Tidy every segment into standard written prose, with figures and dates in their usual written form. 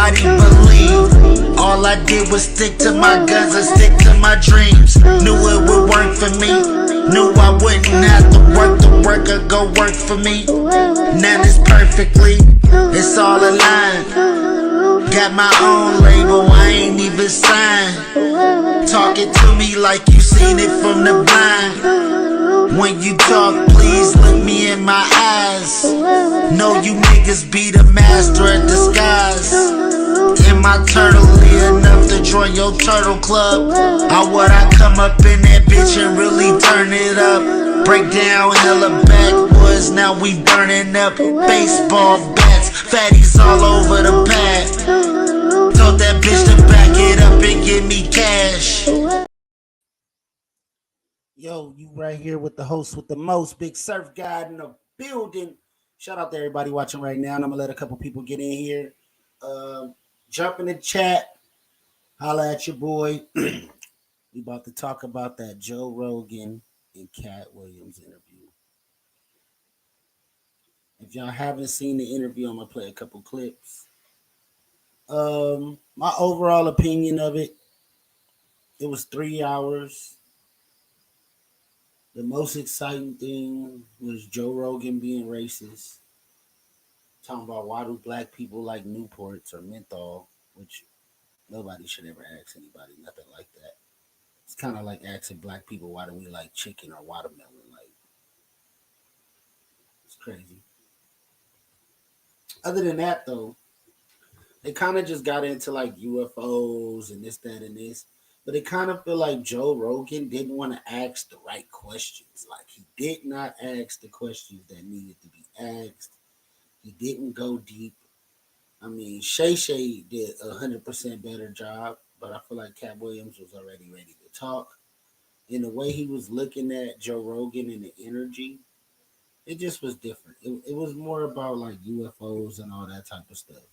nobody believed. All I did was stick to my guns and stick to my dreams. Knew it would work for me. Knew I wouldn't have to work or go work for me. Now it's perfectly, it's all aligned. Got my own label, I ain't even signed. Talking to me like you seen it from the blind. When you talk, please look me in my eyes. Know you niggas be the master at disguise. Am I turtly enough to join your turtle club? Or would I come up in that bitch and really turn it up? Break down hella backwoods, now we burning up baseball bats. Fatties all over the pad. Told that bitch to back it up and give me cash. Yo, you right here with the host with the most, Big Surf Guy in the building. Shout out to everybody watching right now, and I'm gonna let a couple people get in here. Jump in the chat, holla at your boy. We about to talk about that Joe Rogan and Katt Williams interview. If y'all haven't seen the interview, I'm gonna play a couple clips. My overall opinion of it, it was 3 hours. The most exciting thing was Joe Rogan being racist. Talking about why do black people like Newports or menthol, which nobody should ever ask anybody, nothing like that. It's kind of like asking black people why do we like chicken or watermelon. Like, it's crazy. Other than that, though, they kind of just got into like UFOs and this, that, and this. But it kind of feel like Joe Rogan didn't want to ask the right questions. Like, he did not ask the questions that needed to be asked. He didn't go deep. I mean, Shay Shay did 100% better job, but I feel like Katt Williams was already ready to talk. In the way he was looking at Joe Rogan and the energy, it just was different. It was more about like UFOs and all that type of stuff.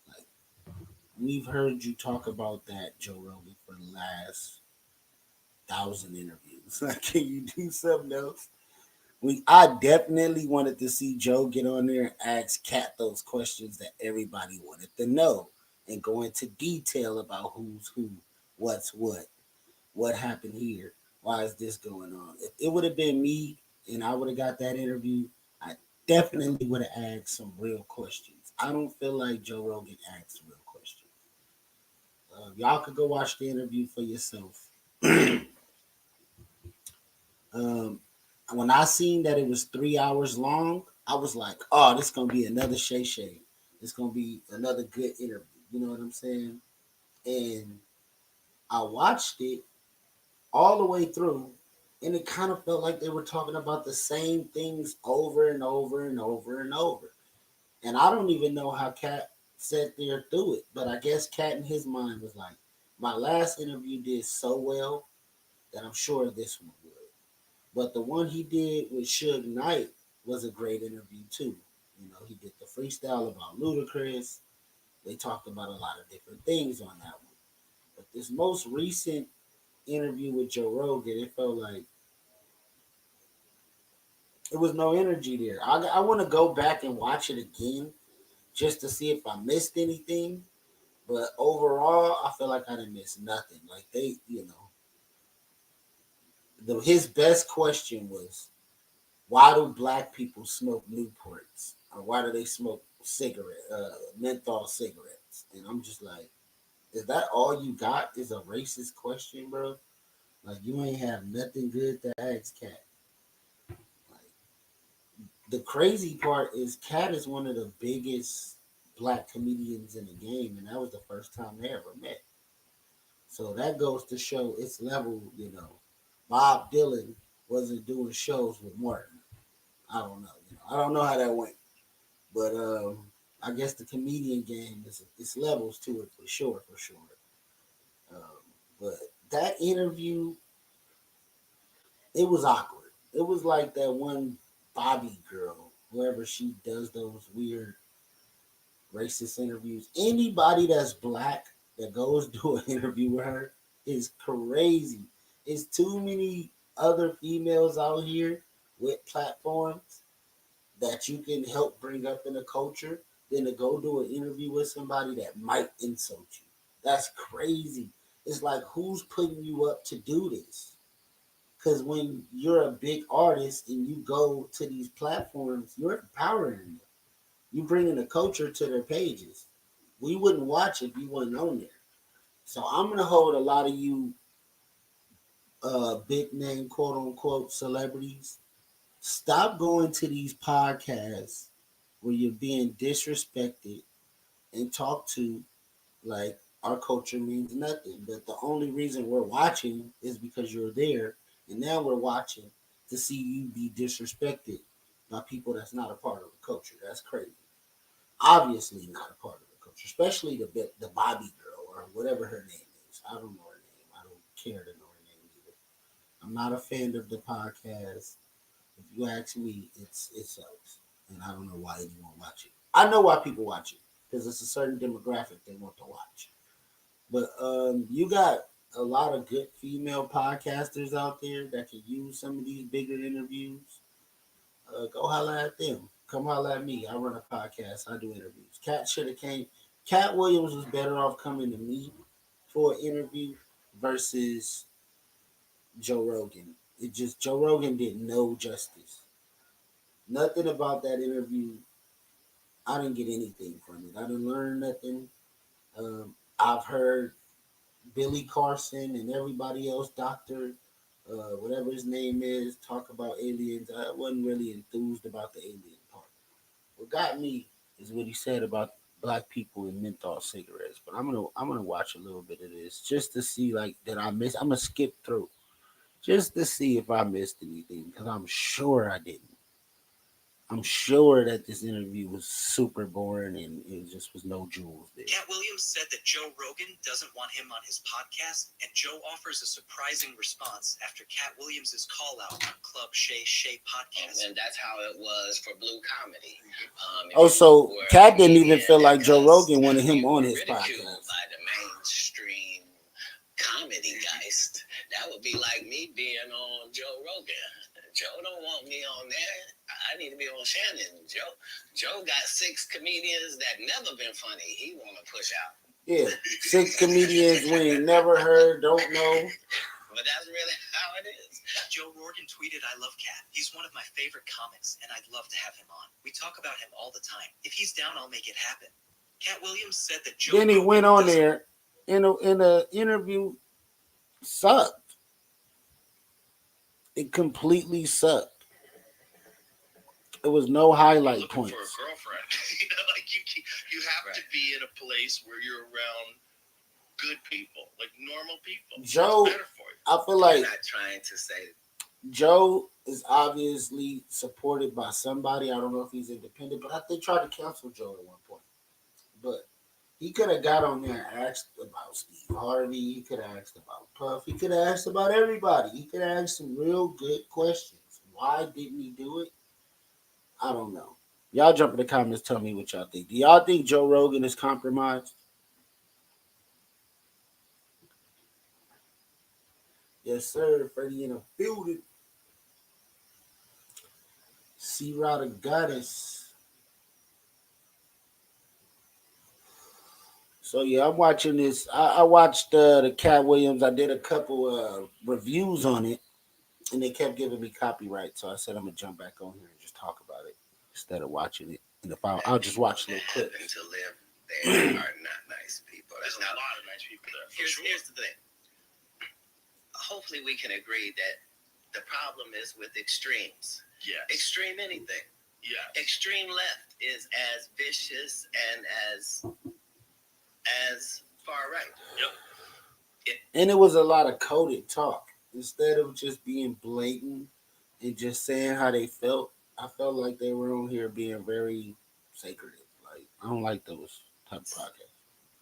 Like, we've heard you talk about that, Joe Rogan, for the last 1,000 interviews. Like, can you do something else? I definitely wanted to see Joe get on there and ask Katt those questions that everybody wanted to know and go into detail about who's who, what's what happened here, why is this going on. If it would have been me and I would have got that interview, I definitely would have asked some real questions. I don't feel like Joe Rogan asked real questions. Y'all could go watch the interview for yourself. When I seen that it was 3 hours long, I was like, oh, this is going to be another Shay Shay. It's going to be another good interview. You know what I'm saying? And I watched it all the way through, and it kind of felt like they were talking about the same things over and over and over and over. And I don't even know how Katt sat there through it, but I guess Katt in his mind was like, my last interview did so well that I'm sure this one would. But the one he did with Suge Knight was a great interview too. You know, he did the freestyle about Ludacris. They talked about a lot of different things on that one. But this most recent interview with Joe Rogan, it felt like it was no energy there. I want to go back and watch it again just to see if I missed anything. But overall, I feel like I didn't miss nothing. Like, they, you know, his best question was, why do black people smoke Newports? Or why do they smoke menthol cigarettes? And I'm just like, is that all you got is a racist question, bro? Like, you ain't have nothing good to ask Katt. Like, the crazy part is Katt is one of the biggest black comedians in the game, and that was the first time they ever met. So that goes to show its level, you know. Bob Dylan wasn't doing shows with Martin. I don't know. You know, I don't know how that went. But I guess the comedian game it's levels to it for sure. But that interview, it was awkward. It was like that one Bobby girl, whoever she does those weird racist interviews. Anybody that's black that goes do an interview with her is crazy. It's too many other females out here with platforms that you can help bring up in the culture than to go do an interview with somebody that might insult you. That's crazy. It's like, who's putting you up to do this? Because when you're a big artist and you go to these platforms, you're empowering them. You bringing a culture to their pages. We wouldn't watch if you wasn't on there. So I'm gonna hold a lot of you big name quote unquote celebrities. Stop going to these podcasts where you're being disrespected and talked to like our culture means nothing. But the only reason we're watching is because you're there, and now we're watching to see you be disrespected by people that's not a part of the culture. That's crazy. Obviously not a part of the culture, especially the Bobby girl or whatever her name is. I don't know her name. I don't care to know her name either. I'm not a fan of the podcast. If you ask me, it sucks, and I don't know why anyone watch it. I know why people watch it because it's a certain demographic they want to watch. But you got a lot of good female podcasters out there that can use some of these bigger interviews. Go holla at them. Come holla at me. I run a podcast. I do interviews. Katt should have came. Katt Williams was better off coming to me for an interview versus Joe Rogan. It just Joe Rogan did no justice. Nothing about that interview. I didn't get anything from it. I didn't learn nothing. I've heard Billy Carson and everybody else, Doctor, whatever his name is, talk about aliens. I wasn't really enthused about the alien part. What got me is what he said about black people and menthol cigarettes. But I'm gonna watch a little bit of this just to see like that I missed. I'm gonna skip through just to see if I missed anything because I'm sure I didn't. I'm sure that this interview was super boring and it just was no jewels there. Katt Williams said that Joe Rogan doesn't want him on his podcast, and Joe offers a surprising response after Katt Williams' call out on Club Shay Shay podcast. And that's how it was for Blue Comedy. So Katt didn't even feel like Joe Rogan wanted him on his podcast. By the mainstream comedy geist, that would be like me being on Joe Rogan. Joe don't want me on there. I need to be on Shannon. Joe got 6 comedians that never been funny. He want to push out. Yeah, 6 comedians we ain't never heard, don't know. But that's really how it is. Joe Rogan tweeted, "I love Katt. He's one of my favorite comics, and I'd love to have him on. We talk about him all the time. If he's down, I'll make it happen." Katt Williams said that Joe Then he Rogan went on there in a interview, sucked. It completely sucked. It was no highlight points. For a girlfriend, like you have to be in a place where you're around good people, like normal people. Joe, it's better for you. I feel like I'm not trying to say Joe is obviously supported by somebody. I don't know if he's independent, but they tried to cancel Joe at one point. But he could have got on there and asked about Steve Harvey. He could have asked about Puff. He could have asked about everybody. He could have asked some real good questions. Why didn't he do it? I don't know. Y'all jump in the comments. Tell me what y'all think. Do y'all think Joe Rogan is compromised? Yes, sir. Freddie in the building. C-Rod the Goddess. So yeah, I'm watching this. I watched the Katt Williams. I did a couple reviews on it, and they kept giving me copyright. So I said I'm gonna jump back on here and just talk about it instead of watching it. And if I'll just watch little clips. To live there are not nice people. There's a lot of nice people there. Here's the thing. Hopefully, we can agree that the problem is with extremes. Yes. Extreme anything. Yes. Extreme left is as vicious and as far right. Yep. And it was a lot of coded talk instead of just being blatant and just saying how they felt. I felt like they were on here being very secretive. Like I don't like those type of podcasts.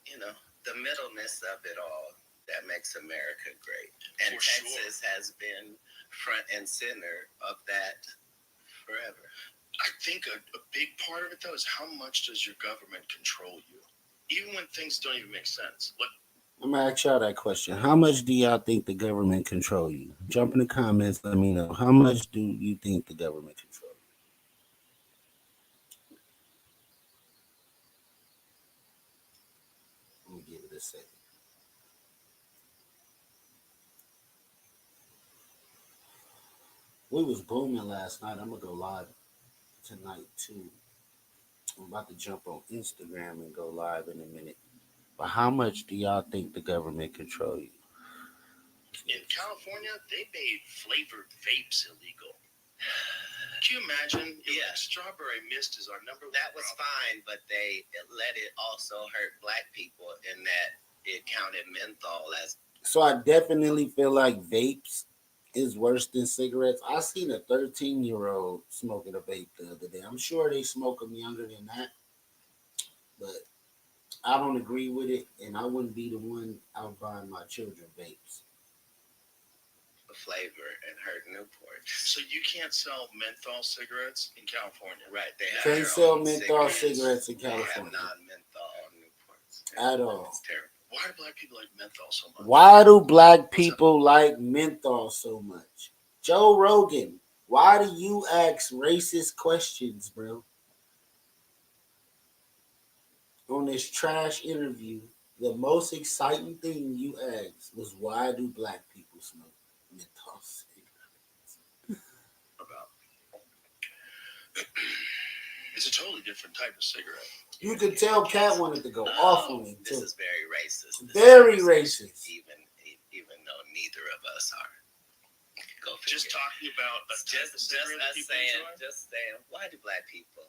You know, the middleness of it all that makes America great, and For Texas has been front and center of that forever. I think a big part of it, though, is how much does your government control you? Even when things don't even make sense. Like, I'm gonna ask y'all that question. How much do y'all think the government control you? Jump in the comments, let me know. How much do you think the government control to say. We was booming last night. I'm gonna go live tonight too. I'm about to jump on Instagram and go live in a minute. But how much do y'all think the government control you? In California, they made flavored vapes illegal. Can you imagine? Yeah. Strawberry mist is our number one. That was problem. fine, but they let it also hurt black people in that it counted menthol as. So I definitely feel like vapes is worse than cigarettes. I seen a 13-year-old smoking a vape the other day. I'm sure they smoke them younger than that, but I don't agree with it, and I wouldn't be the one out buying my children vapes. Flavor and hurt Newport. So you can't sell menthol cigarettes in California. Right, they have Can't their sell own menthol cigarettes in They have California non-menthol Newports. at all. It's terrible. Why do black people like menthol so much? Why do black people like menthol so much? Joe Rogan, why do you ask racist questions, bro? On this trash interview, the most exciting thing you asked was why do black people smoke menthol cigarettes? About it's a totally different type of cigarette. You could tell Katt wanted to go off on me This too. is very racist. Very racist. Even though neither of us are. Go figure. Just talking about a type of just cigarette that us people saying, enjoy. just saying, why do black people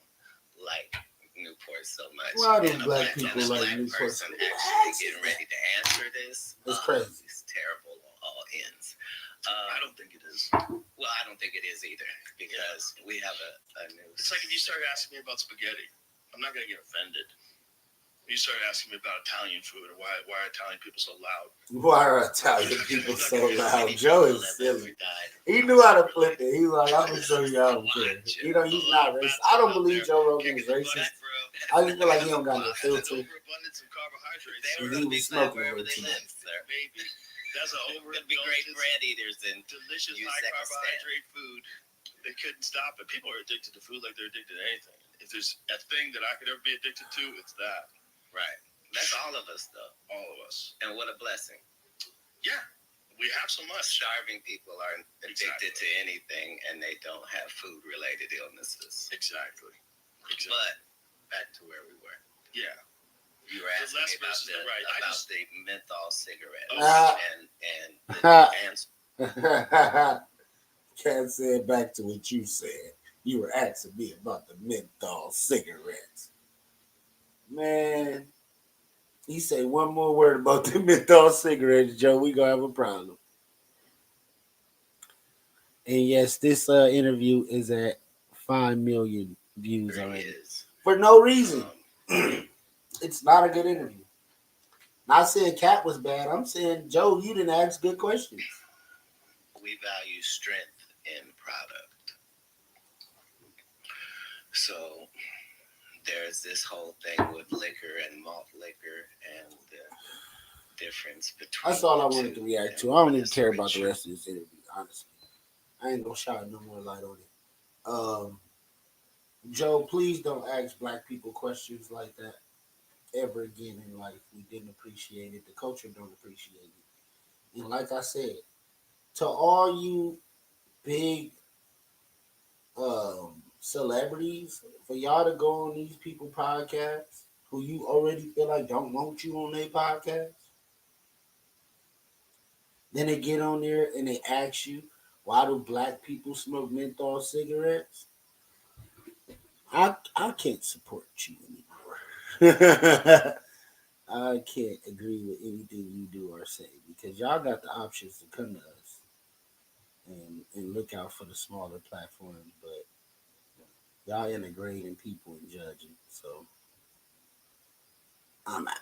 like Newport so much? Why do And a black people and a like black Newport person so much? actually getting ready to answer this? It's crazy. It's terrible on all ends. I don't think it is. Well, I don't think it is either because we have a new. It's like if you start asking me about spaghetti, I'm not gonna get offended. You start asking me about Italian food or why are Italian people so loud? Why are Italian people so loud? Joe is silly. He knew how to flip it. He was like, I'm gonna show you how to flip it. You know, he's not racist. I don't believe Joe Rogan is racist. I just feel like he don't got no filter. Overabundance of carbohydrates. They And were he gonna be was glad smoking wherever way they too live, much. sir. Maybe that's an They're gonna be great bread eaters and delicious use high that to stand. carbohydrate food. They couldn't stop it. People are addicted to food like they're addicted to anything. If there's a thing that I could ever be addicted to, it's that. Right. That's all of us, though. All of us. And what a blessing. Yeah, we have so much. Starving people are addicted Exactly. to anything, and they don't have food-related illnesses. Exactly. But back to where we were. Yeah. You were The asking less me about versus the right. the menthol cigarette, Ah. and the answer. Can't say it back to what you said. You were asking me about the menthol cigarettes. Man, he say one more word about the menthol cigarettes, Joe, we gonna have a problem. And yes, this interview is at 5 million views There already. is. For no reason. Um, It's not a good interview. Not saying Katt was bad. I'm saying, Joe, you didn't ask good questions. we value strength in product. So there's this whole thing with liquor and malt liquor and the difference between. That's all I the wanted two to react and to. I what don't even is care about the richer. rest of this interview, honestly. I ain't gonna shine no more light on it. Joe, please don't ask black people questions like that ever again in life. We didn't appreciate it. The culture don't appreciate it. And like I said, to all you big celebrities, for y'all to go on these people podcasts who you already feel like don't want you on their podcast, then they get on there and they ask you, why do black people smoke menthol cigarettes? I can't support you anymore. I can't agree with anything you do or say because y'all got the options to come to us and look out for the smaller platforms, but y'all integrating people and judging. So I'm out.